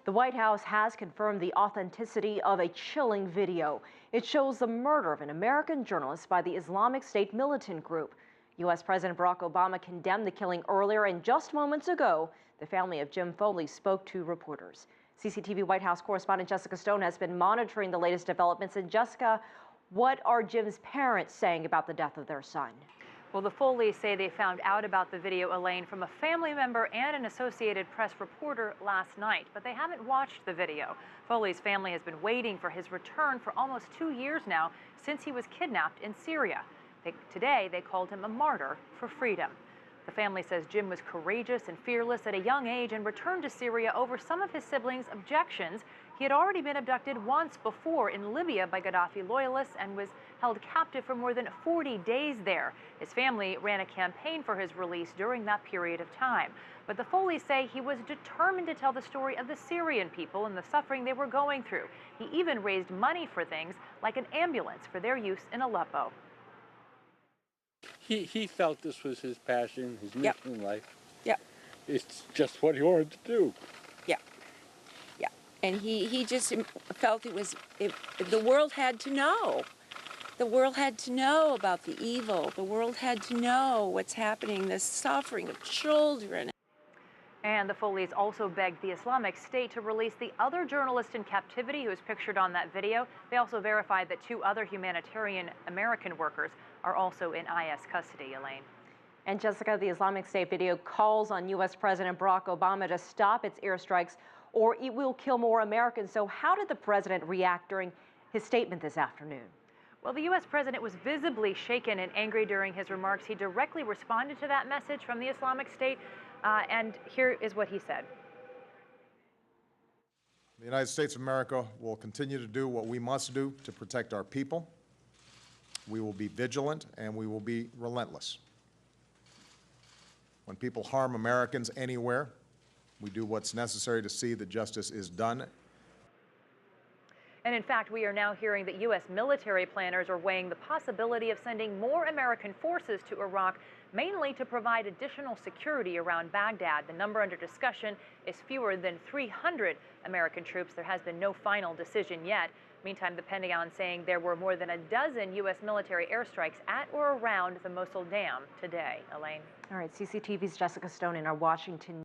The White House has confirmed the authenticity of a chilling video. It shows the murder of an American journalist by the Islamic State militant group. U.S. President Barack Obama condemned the killing earlier, and just moments ago, the family of Jim Foley spoke to reporters. CCTV White House correspondent Jessica Stone has been monitoring the latest developments. And Jessica, what are Jim's parents saying about the death of their son? Well, the Foleys say they found out about the video, Elaine, from a family member and an Associated Press reporter last night, but they haven't watched the video. Foley's family has been waiting for his return for almost 2 years now, since he was kidnapped in Syria. Today, they called him a martyr for freedom. The family says Jim was courageous and fearless at a young age and returned to Syria over some of his siblings' objections. He had already been abducted once before in Libya by Gaddafi loyalists and was held captive for more than 40 days there. His family ran a campaign for his release during that period of time. But the Foleys say he was determined to tell the story of the Syrian people and the suffering they were going through. He even raised money for things like an ambulance for their use in Aleppo. He felt this was his passion, his mission in life. Yeah. It's just what he wanted to do. Yeah. Yeah. And he just felt the world had to know. The world had to know about the evil. The world had to know what's happening, the suffering of children. And the Foleys also begged the Islamic State to release the other journalist in captivity who is pictured on that video. They also verified that 2 other humanitarian American workers are also in IS custody, Elaine. And Jessica, the Islamic State video calls on U.S. President Barack Obama to stop its airstrikes or it will kill more Americans. So how did the president react during his statement this afternoon? Well, the U.S. president was visibly shaken and angry during his remarks. He directly responded to that message from the Islamic State. And here is what he said. The United States of America will continue to do what we must do to protect our people. We will be vigilant and we will be relentless. When people harm Americans anywhere, we do what's necessary to see that justice is done. And in fact, we are now hearing that U.S. military planners are weighing the possibility of sending more American forces to Iraq, mainly to provide additional security around Baghdad. The number under discussion is fewer than 300 American troops. There has been no final decision yet. Meantime, the Pentagon saying there were more than a dozen U.S. military airstrikes at or around the Mosul Dam today. Elaine. All right, CCTV's Jessica Stone in our Washington